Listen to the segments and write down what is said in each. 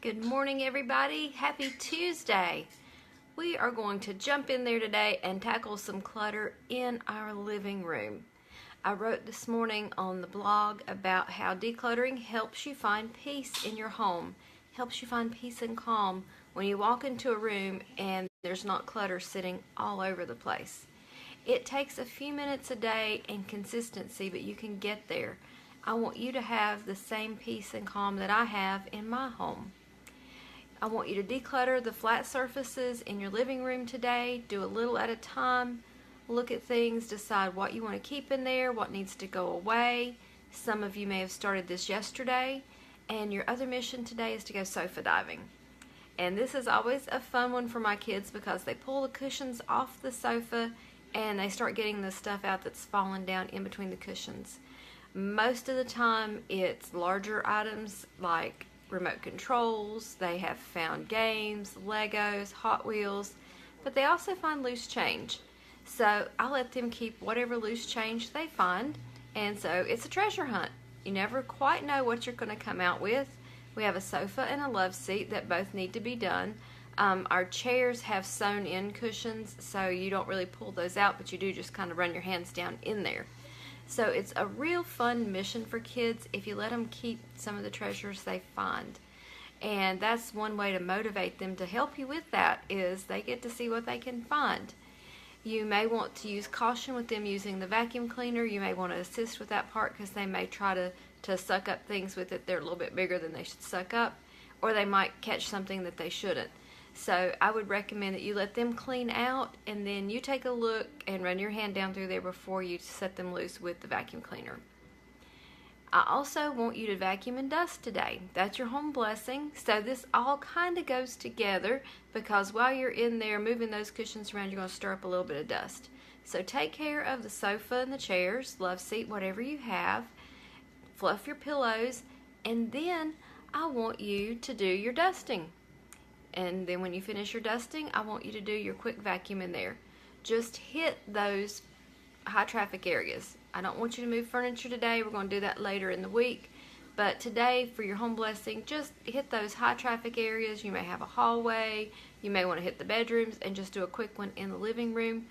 Good morning, everybody. Happy Tuesday. We are going to jump in there today and tackle some clutter in our living room. I wrote this morning on the blog about how decluttering helps you find peace in your home, helps you find peace and calm when you walk into a room and there's not clutter sitting all over the place. It takes a few minutes a day and consistency, but you can get there. I want you to have the same peace and calm that I have in my home. I want you to declutter the flat surfaces in your living room today. Do a little at a time. Look at things, decide what you want to keep in there, what needs to go away. Some of you may have started this yesterday, and your other mission today is to go sofa diving. And this is always a fun one for my kids because they pull the cushions off the sofa and they start getting the stuff out that's fallen down in between the cushions. Most of the time it's larger items like remote controls. They have found games, Legos, Hot Wheels, but they also find loose change. So I let them keep whatever loose change they find, and so it's a treasure hunt. You never quite know what you're going to come out with. We have a sofa and a love seat that both need to be done. Our chairs have sewn in cushions, so you don't really pull those out, but you do just kind of run your hands down in there. So it's a real fun mission for kids if you let them keep some of the treasures they find. And that's one way to motivate them to help you with that, is they get to see what they can find. You may want to use caution with them using the vacuum cleaner. You may want to assist with that part because they may try to suck up things with it. They're a little bit bigger than they should suck up, or they might catch something that they shouldn't. So I would recommend that you let them clean out and then you take a look and run your hand down through there before you set them loose with the vacuum cleaner. I also want you to vacuum and dust today. That's your home blessing. So this all kind of goes together because while you're in there moving those cushions around, you're going to stir up a little bit of dust. So take care of the sofa and the chairs, love seat, whatever you have. Fluff your pillows, and then I want you to do your dusting. And then when you finish your dusting, I want you to do your quick vacuum in there. Just hit those high traffic areas. I don't want you to move furniture today. We're going to do that later in the week. But today, for your home blessing, just hit those high traffic areas. You may have a hallway. You may want to hit the bedrooms and just do a quick one in the living room.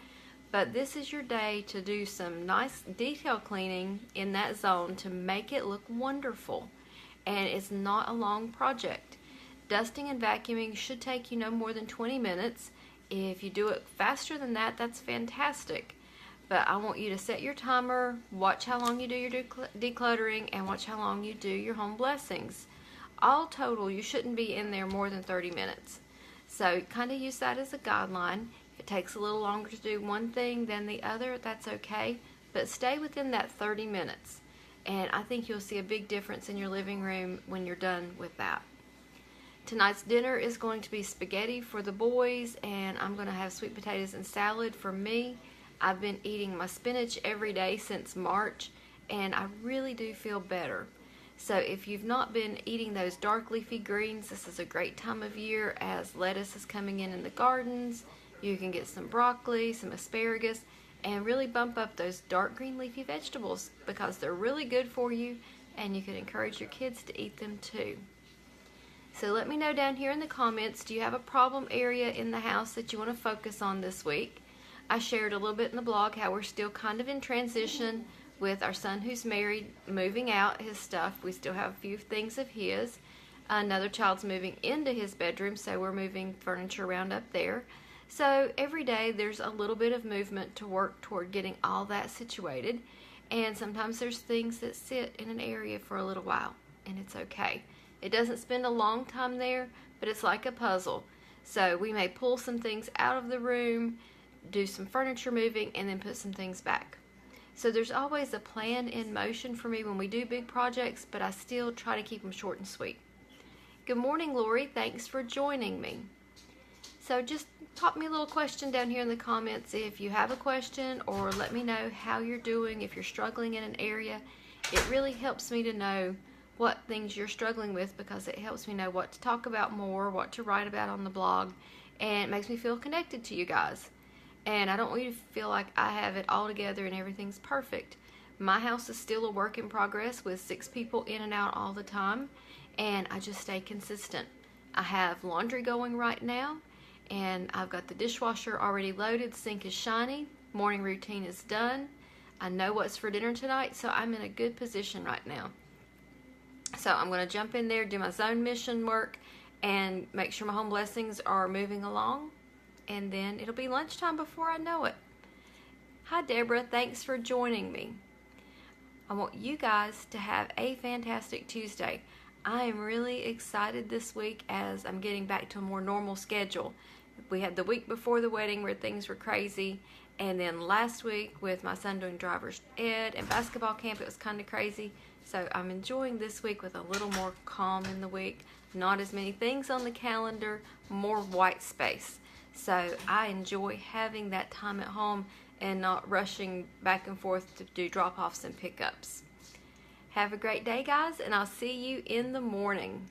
But this is your day to do some nice detail cleaning in that zone to make it look wonderful. And it's not a long project. Dusting and vacuuming should take you no more than 20 minutes. If you do it faster than that, that's fantastic. But I want you to set your timer, watch how long you do your decluttering, and watch how long you do your home blessings. All total, you shouldn't be in there more than 30 minutes. So kind of use that as a guideline. If it takes a little longer to do one thing than the other, that's okay. But stay within that 30 minutes. And I think you'll see a big difference in your living room when you're done with that. Tonight's dinner is going to be spaghetti for the boys, and I'm going to have sweet potatoes and salad for me. I've been eating my spinach every day since March, and I really do feel better. So if you've not been eating those dark leafy greens, this is a great time of year as lettuce is coming in the gardens. You can get some broccoli, some asparagus, and really bump up those dark green leafy vegetables because they're really good for you, and you can encourage your kids to eat them too. So let me know down here in the comments, do you have a problem area in the house that you want to focus on this week? I shared a little bit in the blog how we're still kind of in transition with our son who's married, moving out his stuff. We still have a few things of his. Another child's moving into his bedroom, so we're moving furniture around up there. So every day there's a little bit of movement to work toward getting all that situated. And sometimes there's things that sit in an area for a little while, and it's okay. It doesn't spend a long time there, but it's like a puzzle. So we may pull some things out of the room, do some furniture moving, and then put some things back. So there's always a plan in motion for me when we do big projects, but I still try to keep them short and sweet. Good morning, Lori. Thanks for joining me. So just pop me a little question down here in the comments if you have a question, or let me know how you're doing if you're struggling in an area. It really helps me to know what things you're struggling with because it helps me know what to talk about more, what to write about on the blog, and it makes me feel connected to you guys. And I don't want you to feel like I have it all together and everything's perfect. My house is still a work in progress with 6 people in and out all the time, and I just stay consistent. I have laundry going right now, and I've got the dishwasher already loaded. Sink is shiny. Morning routine is done. I know what's for dinner tonight, so I'm in a good position right now. So I'm going to jump in there, do my zone mission work, and make sure my home blessings are moving along. And then it'll be lunchtime before I know it. Hi, Deborah. Thanks for joining me. I want you guys to have a fantastic Tuesday. I am really excited this week as I'm getting back to a more normal schedule. We had the week before the wedding where things were crazy, and then last week with my son doing driver's ed and basketball camp, it was kind of crazy. So I'm enjoying this week with a little more calm in the week, not as many things on the calendar, more white space. So I enjoy having that time at home and not rushing back and forth to do drop-offs and pickups. Have a great day, guys, and I'll see you in the morning.